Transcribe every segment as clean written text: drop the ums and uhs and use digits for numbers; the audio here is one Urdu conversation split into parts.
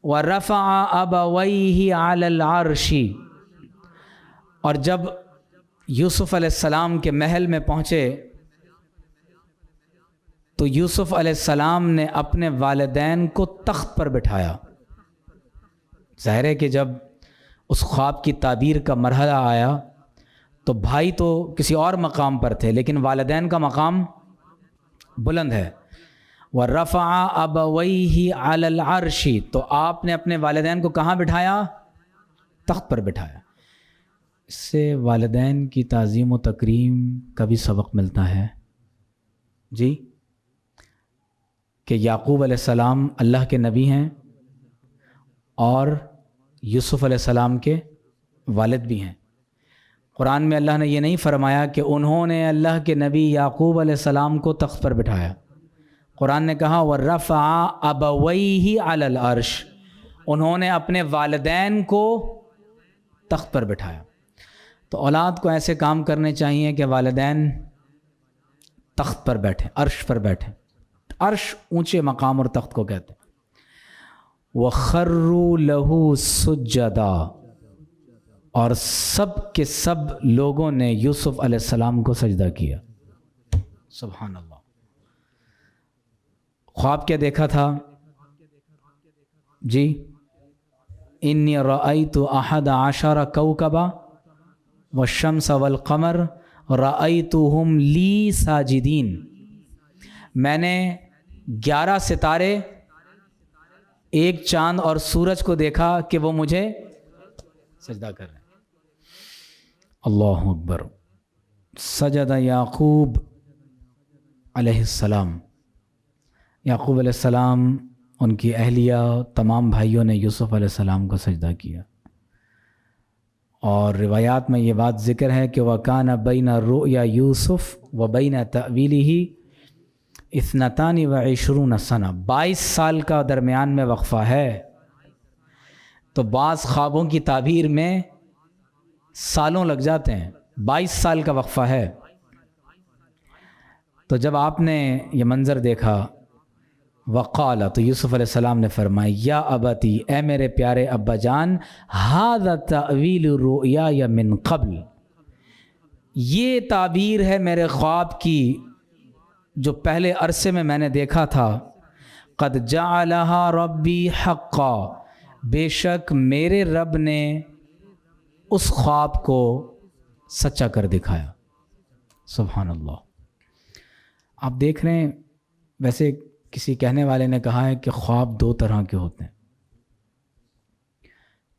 وَرَفَعَ أَبَوَيْهِ عَلَى الْعَرْشِ، اور جب یوسف علیہ السلام کے محل میں پہنچے تو یوسف علیہ السلام نے اپنے والدین کو تخت پر بٹھایا۔ ظاہر ہے کہ جب اس خواب کی تعبیر کا مرحلہ آیا تو بھائی تو کسی اور مقام پر تھے، لیکن والدین کا مقام بلند ہے۔ وَرَفَعَ أَبَوَيْهِ عَلَى الْعَرْشِ، تو آپ نے اپنے والدین کو کہاں بٹھایا؟ تخت پر بٹھایا۔ اس سے والدین کی تعظیم و تکریم کا بھی سبق ملتا ہے جی، کہ یعقوب علیہ السلام اللہ کے نبی ہیں اور یوسف علیہ السلام کے والد بھی ہیں۔ قرآن میں اللہ نے یہ نہیں فرمایا کہ انہوں نے اللہ کے نبی یعقوب علیہ السلام کو تخت پر بٹھایا۔ قرآن نے کہا وَرَفَعَ أَبَوَيْهِ عَلَى الْعَرْشِ، انہوں نے اپنے والدین کو تخت پر بٹھایا۔ تو اولاد کو ایسے کام کرنے چاہیے کہ والدین تخت پر بیٹھیں، عرش پر بیٹھیں۔ عرش اونچے مقام اور تخت کو کہتے ہیں۔ وَخَرُّوا لَهُ سُجَّدًا، اور سب کے سب لوگوں نے یوسف علیہ السلام کو سجدہ کیا۔ سبحان اللہ۔ خواب کیا دیکھا تھا جی؟ انی رأیت احد عشر کوکبا والشمس والقمر رأیتہم لی ساجدین، میں نے 11 ستارے، ایک چاند اور سورج کو دیکھا کہ وہ مجھے سجدہ کر رہے ہیں۔ اللہ اکبر۔ سجد یعقوب علیہ السلام، یعقوب علیہ السلام، ان کی اہلیہ، تمام بھائیوں نے یوسف علیہ السلام کو سجدہ کیا۔ اور روایات میں یہ بات ذکر ہے کہ وَكَانَ بَيْنَ رُؤْيَا یوسف وَبَيْنَ تَأْوِيلِهِ 22 سنہ، 22 سال کا درمیان میں وقفہ ہے۔ تو بعض خوابوں کی تعبیر میں سالوں لگ جاتے ہیں، 22 سال کا وقفہ ہے۔ تو جب آپ نے یہ منظر دیکھا، وقال، تو یوسف علیہ السلام نے فرمایا یا ابتی، اے میرے پیارے ابا جان، ھذا تأویل رؤیای من قبل، یہ تعبیر ہے میرے خواب کی جو پہلے عرصے میں نے دیکھا تھا۔ قد جعلھا ربی حقا، بے شک میرے رب نے اس خواب کو سچا کر دکھایا۔ سبحان اللہ۔ آپ دیکھ رہے ہیں، ویسے کسی کہنے والے نے کہا ہے کہ خواب 2 طرح کے ہوتے ہیں،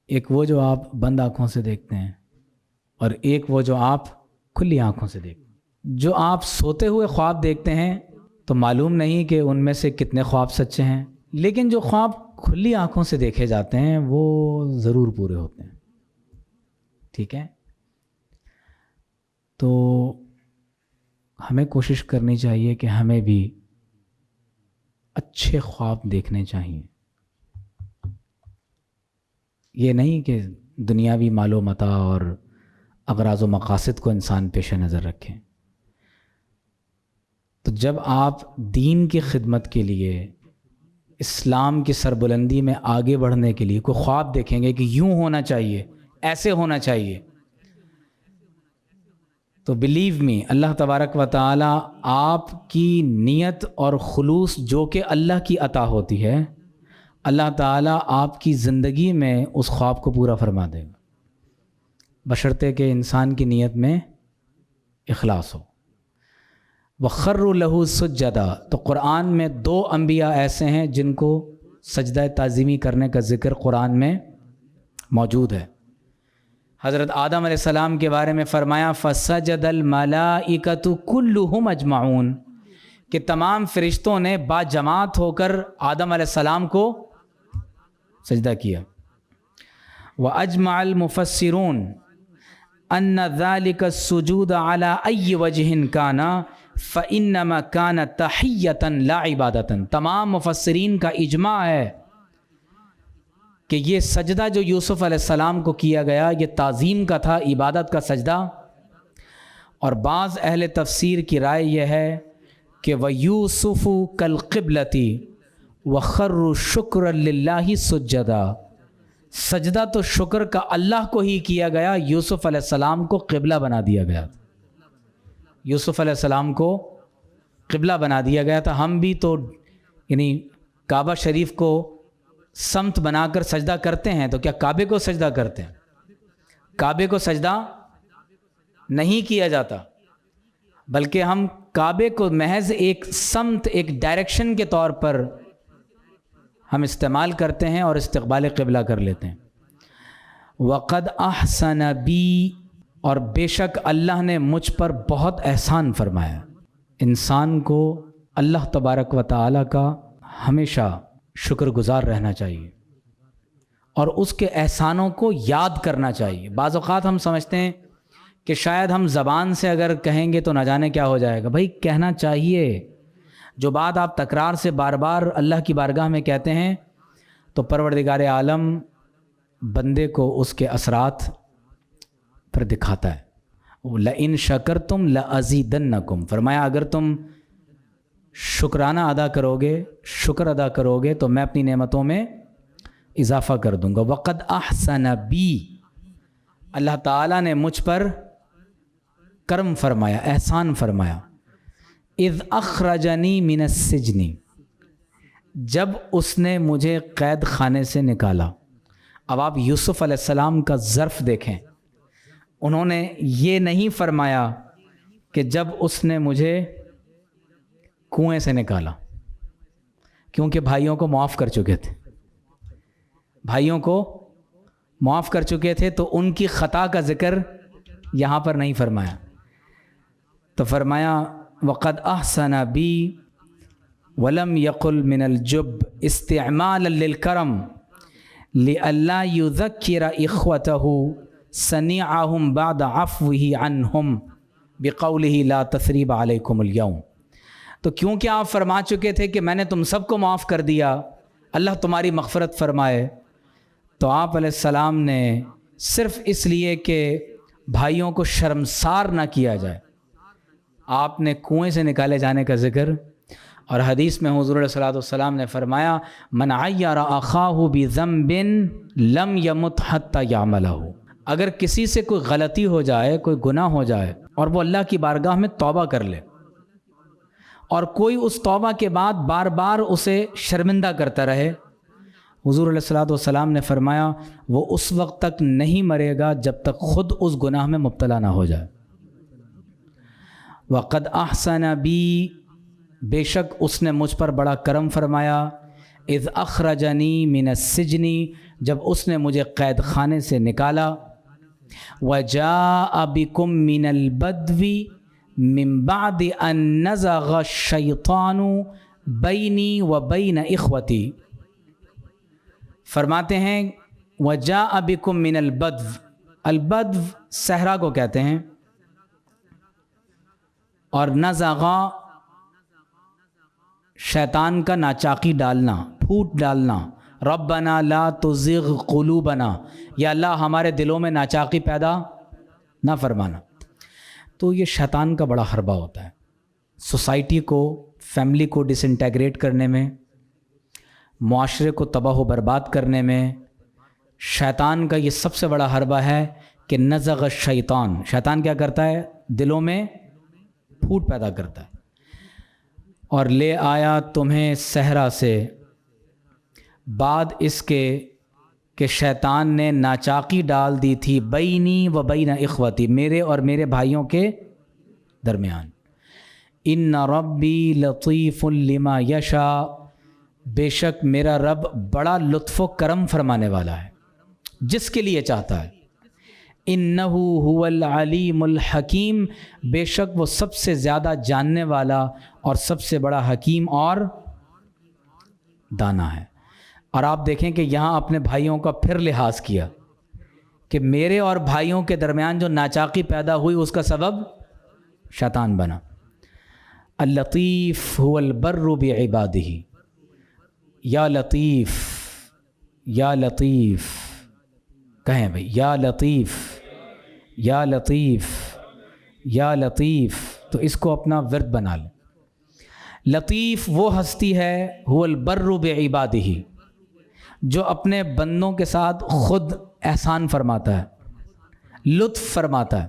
ایک وہ جو آپ بند آنکھوں سے دیکھتے ہیں، اور ایک وہ جو آپ کھلی آنکھوں سے دیکھتے ہیں۔ جو آپ سوتے ہوئے خواب دیکھتے ہیں تو معلوم نہیں کہ ان میں سے کتنے خواب سچے ہیں، لیکن جو خواب کھلی آنکھوں سے دیکھے جاتے ہیں وہ ضرور پورے ہوتے ہیں۔ ٹھیک ہے؟ تو ہمیں کوشش کرنی چاہیے کہ ہمیں بھی اچھے خواب دیکھنے چاہیے، یہ نہیں کہ دنیاوی مال و متاع اور اغراض و مقاصد کو انسان پیش نظر رکھیں۔ تو جب آپ دین کی خدمت کے لیے، اسلام کی سربلندی میں آگے بڑھنے کے لیے کوئی خواب دیکھیں گے کہ یوں ہونا چاہیے، ایسے ہونا چاہیے، تو بلیو می، اللہ تبارک و تعالی آپ کی نیت اور خلوص جو کہ اللہ کی عطا ہوتی ہے، اللہ تعالی آپ کی زندگی میں اس خواب کو پورا فرما دے گا، بشرطے کہ انسان کی نیت میں اخلاص ہو۔ وَخَرُّوا لَهُ سُجَّدًا، تو قرآن میں 2 انبیاء ایسے ہیں جن کو سجدہ تعظیمی کرنے کا ذکر قرآن میں موجود ہے۔ حضرت آدم علیہ السلام کے بارے میں فرمایا فَسَجَدَ الْمَلَائِكَةُ كُلُّهُمْ أَجْمَعُونَ، کہ تمام فرشتوں نے با جماعت ہو کر آدم علیہ السلام کو سجدہ کیا۔ وَأَجْمَعَ الْمُفَسِّرُونَ أَنَّ ذَلِكَ السُّجُودَ عَلَى أَيِّ وَجْهٍ كَانَ فَإِنَّمَا كَانَ تَحِيَّةً لَا عِبَادَةً، تمام مفسرین کا اجماع ہے کہ یہ سجدہ جو یوسف علیہ السلام کو کیا گیا یہ تعظیم کا تھا، عبادت کا سجدہ۔ اور بعض اہل تفسیر کی رائے یہ ہے کہ وَيُوسُفُ كَالْقِبْلَةِ وَخَرُّوا شُكْرًا لِلَّهِ سُجَّدًا، سجدہ تو شکر کا اللہ کو ہی کیا گیا، یوسف علیہ السلام کو قبلہ بنا دیا گیا، یوسف علیہ السلام کو قبلہ بنا دیا گیا تھا۔ ہم بھی تو یعنی کعبہ شریف کو سمت بنا کر سجدہ کرتے ہیں، تو کیا کعبے کو سجدہ کرتے ہیں؟ کعبے کو سجدہ نہیں کیا جاتا، بلکہ ہم کعبے کو محض ایک سمت، ایک ڈائریکشن کے طور پر ہم استعمال کرتے ہیں اور استقبال قبلہ کر لیتے ہیں۔ وَقَدْ أَحْسَنَ بِي، اور بے شک اللہ نے مجھ پر بہت احسان فرمایا۔ انسان کو اللہ تبارک و تعالیٰ کا ہمیشہ شکر گزار رہنا چاہیے اور اس کے احسانوں کو یاد کرنا چاہیے۔ بعض اوقات ہم سمجھتے ہیں کہ شاید ہم زبان سے اگر کہیں گے تو نہ جانے کیا ہو جائے گا۔ بھائی کہنا چاہیے، جو بات آپ تکرار سے بار بار اللہ کی بارگاہ میں کہتے ہیں تو پروردگار عالم بندے کو اس کے اثرات پر دکھاتا ہے۔ لَإِن شَكَرْتُمْ لَأَزِيدَنَّكُمْ، فرمایا اگر تم شکرانہ ادا کرو گے، شکر ادا کرو گے تو میں اپنی نعمتوں میں اضافہ کر دوں گا۔ وَقَدْ أَحْسَنَ بِي، اللہ تعالیٰ نے مجھ پر کرم فرمایا، احسان فرمایا۔ اذ اخرجنی من السجن، جب اس نے مجھے قید خانے سے نکالا۔ اب آپ یوسف علیہ السلام کا ظرف دیکھیں، انہوں نے یہ نہیں فرمایا کہ جب اس نے مجھے کنویں سے نکالا، کیونکہ بھائیوں کو معاف کر چکے تھے، بھائیوں کو معاف کر چکے تھے تو ان کی خطا کا ذکر یہاں پر نہیں فرمایا، تو فرمایا وَقَدْ أَحْسَنَ بِي وَلَمْ يَقُلْ مِنَ الْجُبِّ اسْتِعْمَالًا لِلْكَرَمِ لِأَلَّا يُذَكِّرَ إِخْوَتَهُ صَنِيعَهُمْ بَعْدَ عَفْوِهِ عَنْهُمْ بِقَوْلِهِ لَا تَثْرِيبَ عَلَيْكُمُ الْيَوْمَ، تو کیونکہ آپ فرما چکے تھے کہ میں نے تم سب کو معاف کر دیا، اللہ تمہاری مغفرت فرمائے، تو آپ علیہ السلام نے صرف اس لیے کہ بھائیوں کو شرمسار نہ کیا جائے، آپ نے کنویں سے نکالے جانے کا ذکر۔ اور حدیث میں حضور علیہ السلام نے فرمایا من عیر اخاہ بذنب لم یمت حتی یعملہ، اگر کسی سے کوئی غلطی ہو جائے، کوئی گناہ ہو جائے اور وہ اللہ کی بارگاہ میں توبہ کر لے اور کوئی اس توبہ کے بعد بار بار اسے شرمندہ کرتا رہے، حضور علیہ السلام نے فرمایا وہ اس وقت تک نہیں مرے گا جب تک خود اس گناہ میں مبتلا نہ ہو جائے۔ وَقَدْ أَحْسَنَ بِي، بے شک اس نے مجھ پر بڑا کرم فرمایا، اذ اخرجنی من السجن، جب اس نے مجھے قید خانے سے نکالا، وجاء بكم من البدو من بعد ان نزغ الشیطان بینی وبین اخوتی، فرماتے ہیں وجاء بكم من البدو، البدو صحرا کو کہتے ہیں، اور نزغا شیطان کا ناچاقی ڈالنا، پھوٹ ڈالنا، ربنا لا تزغ قلوبنا، یا اللہ ہمارے دلوں میں ناچاقی پیدا نہ فرمانا۔ تو یہ شیطان کا بڑا حربہ ہوتا ہے، سوسائٹی کو، فیملی کو ڈس انٹیگریٹ کرنے میں، معاشرے کو تباہ و برباد کرنے میں شیطان کا یہ سب سے بڑا حربہ ہے کہ نزغ الشیطان، شیطان کیا کرتا ہے؟ دلوں میں پھوٹ پیدا کرتا ہے۔ اور لے آیا تمہیں صحرا سے، بعد اس کے کہ شیطان نے ناچاقی ڈال دی تھی بینی و بین اخوتی، میرے اور میرے بھائیوں کے درمیان۔ ان ربی لطیف لما یشاء، بے شک میرا رب بڑا لطف و کرم فرمانے والا ہے جس کے لیے چاہتا ہے۔ انہ هو العلیم الحکیم، بے شک وہ سب سے زیادہ جاننے والا اور سب سے بڑا حکیم اور دانا ہے۔ اور آپ دیکھیں کہ یہاں اپنے بھائیوں کا پھر لحاظ کیا کہ میرے اور بھائیوں کے درمیان جو ناچاقی پیدا ہوئی اس کا سبب شیطان بنا۔ اللطیف هو البر بعبادہ، یا لطیف، یا لطیف کہیں بھائی، یا لطیف، یا لطیف، یا لطیف، تو اس کو اپنا ورد بنا لیں۔ لطیف وہ ہستی ہے هو البر بعبادہ، جو اپنے بندوں کے ساتھ خود احسان فرماتا ہے، لطف فرماتا ہے۔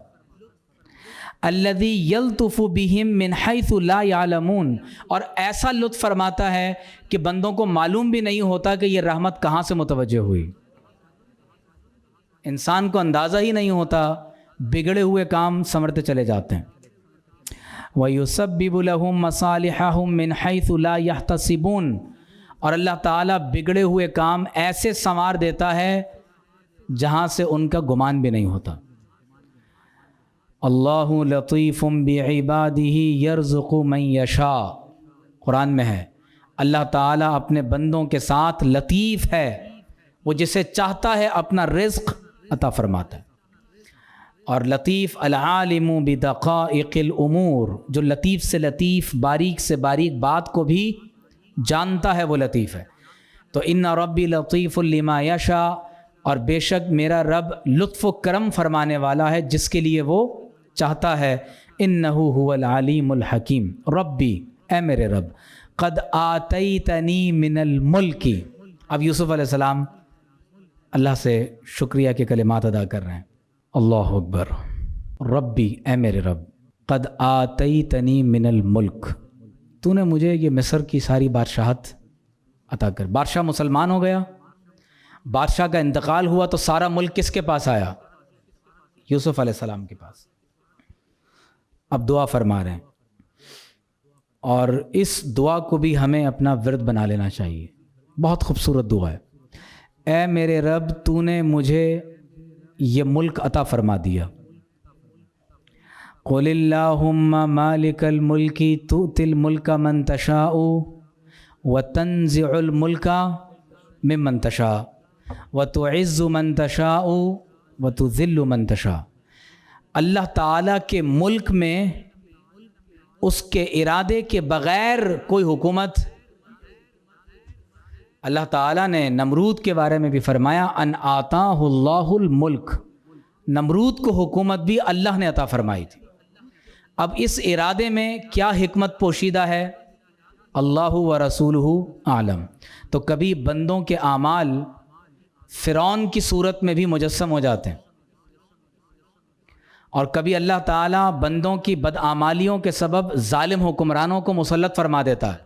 الذی یلطف بہم من حیث لا یعلمون، اور ایسا لطف فرماتا ہے کہ بندوں کو معلوم بھی نہیں ہوتا کہ یہ رحمت کہاں سے متوجہ ہوئی۔ انسان کو اندازہ ہی نہیں ہوتا، بگڑے ہوئے کام سنورتے چلے جاتے ہیں۔ وَيُسَبِّبُ لَهُم مَّصَالِحَهُم مِّنْ حَيْثُ لَا يَحْتَسِبُونَ، اور اللہ تعالیٰ بگڑے ہوئے کام ایسے سنوار دیتا ہے جہاں سے ان کا گمان بھی نہیں ہوتا۔ اللہ لطیف بعبادہ یرزق من یشاء، قرآن میں ہے اللہ تعالیٰ اپنے بندوں کے ساتھ لطیف ہے، وہ جسے چاہتا ہے اپنا رزق عطا فرماتا ہے۔ اور لطیف العالم بدقائق الامور، جو لطیف سے لطیف، باریک سے باریک بات کو بھی جانتا ہے، وہ لطیف ہے۔ تو ان ربی لطیف لما یشاء، اور بے شک میرا رب لطف و کرم فرمانے والا ہے جس کے لیے وہ چاہتا ہے۔ انہ هو العلیم الحکیم، ربی اے میرے رب، قد آتیتنی من الملک، اب یوسف علیہ السلام اللہ سے شکریہ کے کلمات ادا کر رہے ہیں۔ اللہ اکبر، ربی اے میرے رب، قد آتیتنی من الملک، تو نے مجھے یہ مصر کی ساری بادشاہت عطا کر۔ بادشاہ مسلمان ہو گیا، بادشاہ کا انتقال ہوا تو سارا ملک کس کے پاس آیا؟ یوسف علیہ السلام کے پاس۔ اب دعا فرما رہے ہیں، اور اس دعا کو بھی ہمیں اپنا ورد بنا لینا چاہیے، بہت خوبصورت دعا ہے۔ اے میرے رب، تو نے مجھے یہ ملک عطا فرما دیا۔ قل اللہم مالک الملک تؤتی الملک من تشاء وتنزع الملک ممن تشاء وتعز من تشاء وتذل من تشاء۔ اللہ تعالیٰ کے ملک میں اس کے ارادے کے بغیر کوئی حکومت، اللہ تعالیٰ نے نمرود کے بارے میں بھی فرمایا ان آتاہ اللہ الملک، نمرود کو حکومت بھی اللہ نے عطا فرمائی تھی۔ اب اس ارادے میں کیا حکمت پوشیدہ ہے، اللہ و رسولہ عالم۔ تو کبھی بندوں کے اعمال فرعون کی صورت میں بھی مجسم ہو جاتے ہیں، اور کبھی اللہ تعالیٰ بندوں کی بدعمالیوں کے سبب ظالم حکمرانوں کو مسلط فرما دیتا ہے۔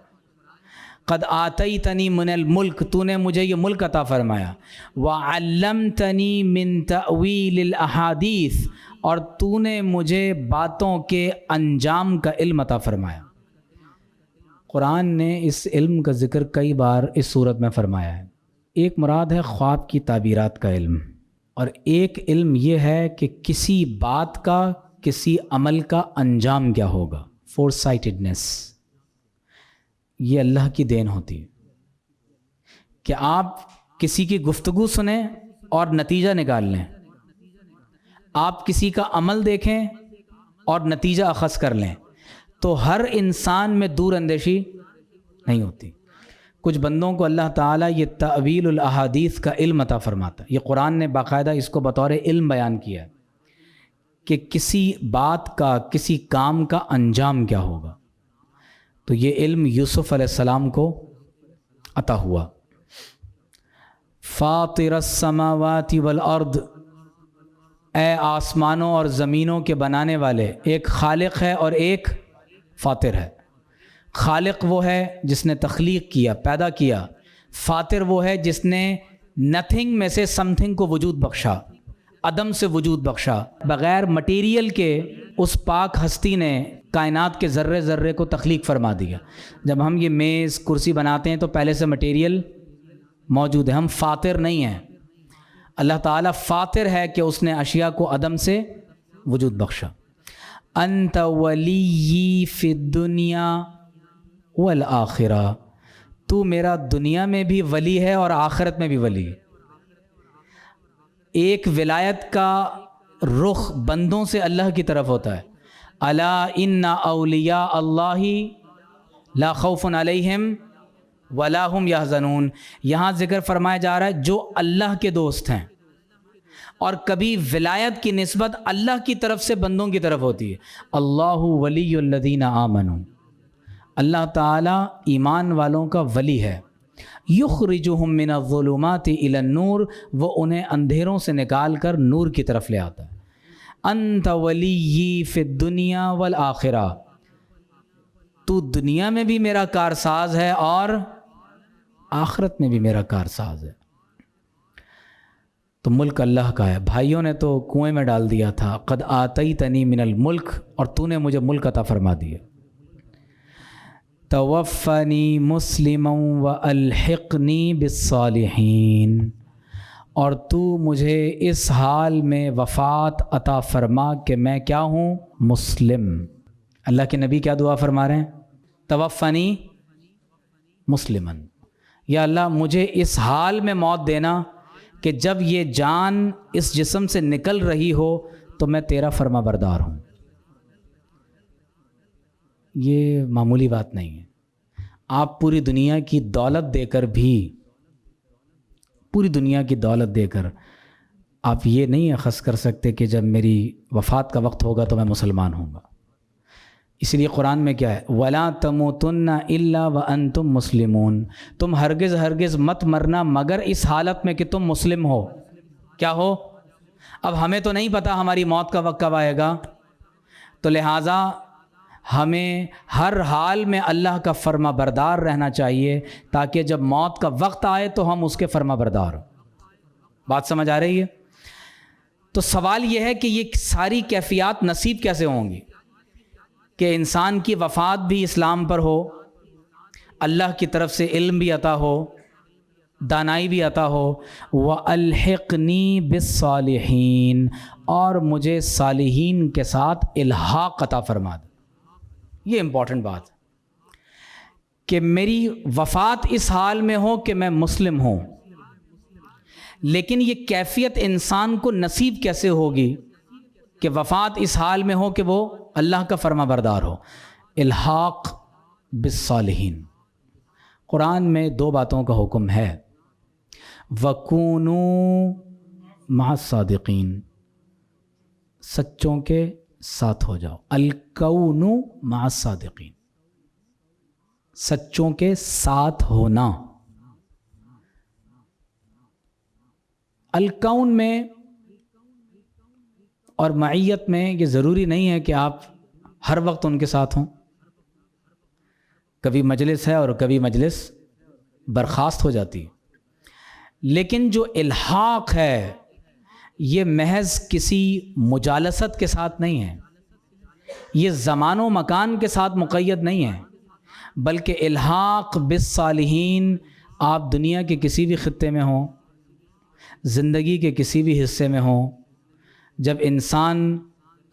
قد آتیتنی من الملک، تو نے مجھے یہ ملک عطا فرمایا۔ وعلمتنی من تأویل الاحادیث، اور تو نے مجھے باتوں کے انجام کا علم عطا فرمایا۔ قرآن نے اس علم کا ذکر کئی بار اس صورت میں فرمایا ہے۔ ایک مراد ہے خواب کی تعبیرات کا علم، اور ایک علم یہ ہے کہ کسی بات کا، کسی عمل کا انجام کیا ہوگا، فور سائٹڈنس۔ یہ اللہ کی دین ہوتی ہے کہ آپ کسی کی گفتگو سنیں اور نتیجہ نکال لیں، آپ کسی کا عمل دیکھیں اور نتیجہ اخذ کر لیں۔ تو ہر انسان میں دور اندیشی نہیں ہوتی۔ کچھ بندوں کو اللہ تعالیٰ یہ تأویل الاحادیث کا علم عطا فرماتا ہے۔ یہ قرآن نے باقاعدہ اس کو بطور علم بیان کیا ہے کہ کسی بات کا، کسی کام کا انجام کیا ہوگا۔ تو یہ علم یوسف علیہ السلام کو عطا ہوا۔ فاطر السماوات والارض، اے آسمانوں اور زمینوں کے بنانے والے، ایک خالق ہے اور ایک فاطر ہے۔ خالق وہ ہے جس نے تخلیق کیا، پیدا کیا۔ فاطر وہ ہے جس نے نتھنگ میں سے سم تھنگ کو وجود بخشا، عدم سے وجود بخشا۔ بغیر مٹیریل کے اس پاک ہستی نے کائنات کے ذرے ذرے کو تخلیق فرما دیا۔ جب ہم یہ میز کرسی بناتے ہیں تو پہلے سے مٹیریل موجود ہے، ہم فاطر نہیں ہیں۔ اللہ تعالیٰ فاطر ہے کہ اس نے اشیاء کو عدم سے وجود بخشا۔ انت ولی فی الدنیا والآخرہ، تو میرا دنیا میں بھی ولی ہے اور آخرت میں بھی ولی ہے۔ ایک ولایت کا رخ بندوں سے اللہ کی طرف ہوتا ہے۔ الا ان اولیاء اللہ لا خوف علیہم ولا هم یحزنون، یہاں ذکر فرمایا جا رہا ہے جو اللہ کے دوست ہیں، اور کبھی ولایت کی نسبت اللہ کی طرف سے بندوں کی طرف ہوتی ہے۔ اللہ ولی الذین آمنوا، اللہ تعالیٰ ایمان والوں کا ولی ہے. یخرجہم من الظلمات الی النور، وہ انہیں اندھیروں سے نکال کر نور کی طرف لے آتا ہے. انت ولی فی الدنیا والآخرہ، تو دنیا میں بھی میرا کارساز ہے اور آخرت میں بھی میرا کارساز ہے. تو ملک اللہ کا ہے. بھائیوں نے تو کنویں میں ڈال دیا تھا، قد آتیتنی من الملک، اور تو نے مجھے ملک عطا فرما دیا. توفنی مسلما والحقنی بالصالحین، اور تو مجھے اس حال میں وفات عطا فرما کہ میں کیا ہوں؟ مسلم. اللہ کے نبی کیا دعا فرما رہے ہیں؟ توفنی مسلما، یا اللہ مجھے اس حال میں موت دینا کہ جب یہ جان اس جسم سے نکل رہی ہو تو میں تیرا فرما بردار ہوں. یہ معمولی بات نہیں ہے. آپ پوری دنیا کی دولت دے کر بھی، پوری دنیا کی دولت دے کر آپ یہ نہیں اخذ کر سکتے کہ جب میری وفات کا وقت ہوگا تو میں مسلمان ہوں گا. اس لیے قرآن میں کیا ہے؟ وَلَا تَمُوتُنَّ إِلَّا وَأَنْتُمْ مُسْلِمُونَ، تم ہرگز ہرگز مت مرنا مگر اس حالت میں کہ تم مسلم ہو. کیا ہو؟ اب ہمیں تو نہیں پتہ ہماری موت کا وقت کب آئے گا، تو لہٰذا ہمیں ہر حال میں اللہ کا فرما بردار رہنا چاہیے تاکہ جب موت کا وقت آئے تو ہم اس کے فرما بردار ہوں. بات سمجھ آ رہی ہے؟ تو سوال یہ ہے کہ یہ ساری کیفیات نصیب کیسے ہوں گی کہ انسان کی وفات بھی اسلام پر ہو، اللہ کی طرف سے علم بھی عطا ہو، دانائی بھی عطا ہو. وَأَلْحِقْنِي بِالصَّالِحِينَ، اور مجھے صالحین کے ساتھ الحاق عطا فرما دے. یہ امپورٹنٹ بات کہ میری وفات اس حال میں ہو کہ میں مسلم ہوں. لیکن یہ کیفیت انسان کو نصیب کیسے ہوگی کہ وفات اس حال میں ہو کہ وہ اللہ کا فرما بردار ہو؟ الحاق بالصالحین. قرآن میں دو باتوں کا حکم ہے، وَكُونُوا مع الصادقین، سچوں کے ساتھ ہو جاؤ. الکون مع الصادقین، سچوں کے ساتھ ہونا. الکون میں اور معیت میں یہ ضروری نہیں ہے کہ آپ ہر وقت ان کے ساتھ ہوں. کبھی مجلس ہے اور کبھی مجلس برخاست ہو جاتی ہے. لیکن جو الحاق ہے یہ محض کسی مجالست کے ساتھ نہیں ہے، یہ زمان و مکان کے ساتھ مقید نہیں ہے، بلکہ الحاق بالصالحین آپ دنیا کے کسی بھی خطے میں ہوں، زندگی کے کسی بھی حصے میں ہوں، جب انسان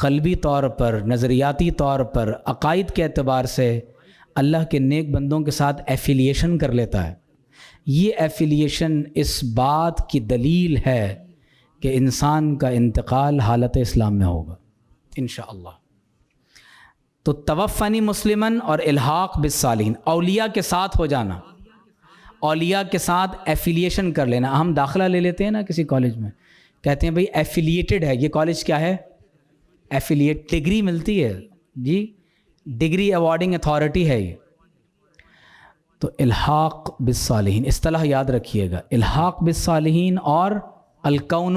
قلبی طور پر، نظریاتی طور پر، عقائد کے اعتبار سے اللہ کے نیک بندوں کے ساتھ ایفیلیشن کر لیتا ہے، یہ ایفیلیشن اس بات کی دلیل ہے کہ انسان کا انتقال حالت اسلام میں ہوگا انشاءاللہ. تو توفنی مسلمن اور الحاق بالصالحین، اولیاء کے ساتھ ہو جانا، اولیاء کے ساتھ ایفیلیشن کر لینا. ہم داخلہ لے لیتے ہیں نا کسی کالج میں، کہتے ہیں بھئی ایفیلیٹڈ ہے یہ کالج. کیا ہے؟ ایفیلیٹ، ڈگری ملتی ہے جی، ڈگری ایوارڈنگ اتھارٹی ہے یہ. تو الحاق بالصالحین اصطلاح یاد رکھیے گا، الحاق بالصالحین اور الکون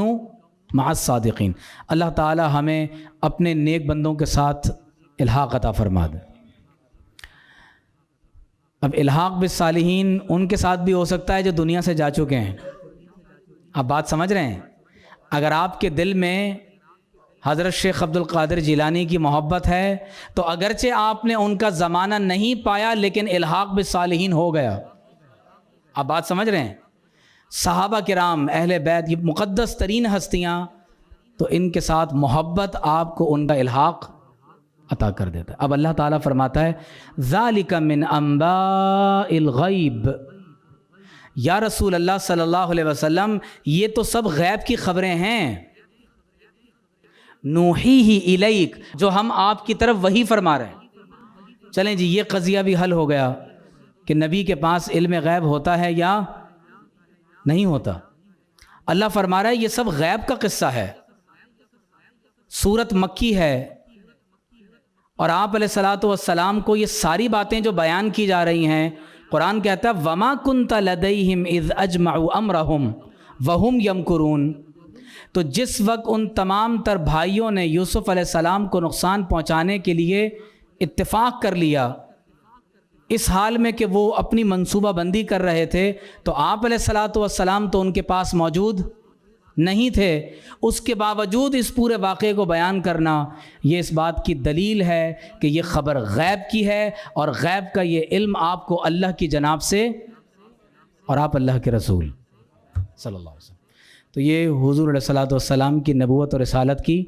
مع الصادقین. اللہ تعالی ہمیں اپنے نیک بندوں کے ساتھ الحاق عطا فرما دے. اب الحاق بالصالحین ان کے ساتھ بھی ہو سکتا ہے جو دنیا سے جا چکے ہیں. آپ بات سمجھ رہے ہیں؟ اگر آپ کے دل میں حضرت شیخ عبد القادر جیلانی کی محبت ہے تو اگرچہ آپ نے ان کا زمانہ نہیں پایا لیکن الحاق بالصالحین ہو گیا. آپ بات سمجھ رہے ہیں؟ صحابہ کرام، اہل بیت، یہ مقدس ترین ہستیاں، تو ان کے ساتھ محبت آپ کو ان کا الحاق عطا کر دیتا ہے. اب اللہ تعالیٰ فرماتا ہے ذالک من انباء الغیب، یا رسول اللہ صلی اللہ علیہ وسلم یہ تو سب غیب کی خبریں ہیں، نوحیہ الیک، جو ہم آپ کی طرف وحی فرما رہے ہیں. چلیں جی یہ قضیہ بھی حل ہو گیا کہ نبی کے پاس علم غیب ہوتا ہے یا نہیں ہوتا. اللہ فرما رہا ہے یہ سب غیب کا قصہ ہے، سورت مکی ہے اور آپ علیہ الصلاۃ والسلام کو یہ ساری باتیں جو بیان کی جا رہی ہیں، قرآن کہتا ہے وَمَا كُنْتَ لَدَيْهِمْ إِذْ أَجْمَعُوا أَمْرَهُمْ وَهُمْ يَمْكُرُونَ، تو جس وقت ان تمام تر بھائیوں نے یوسف علیہ السلام کو نقصان پہنچانے کے لیے اتفاق کر لیا، اس حال میں کہ وہ اپنی منصوبہ بندی کر رہے تھے، تو آپ علیہ الصلاۃ والسلام تو ان کے پاس موجود نہیں تھے، اس کے باوجود اس پورے واقعے کو بیان کرنا یہ اس بات کی دلیل ہے کہ یہ خبر غیب کی ہے، اور غیب کا یہ علم آپ کو اللہ کی جناب سے، اور آپ اللہ کے رسول صلی اللہ علیہ وسلم، تو یہ حضور علیہ الصلاۃ والسلام کی نبوت اور رسالت کی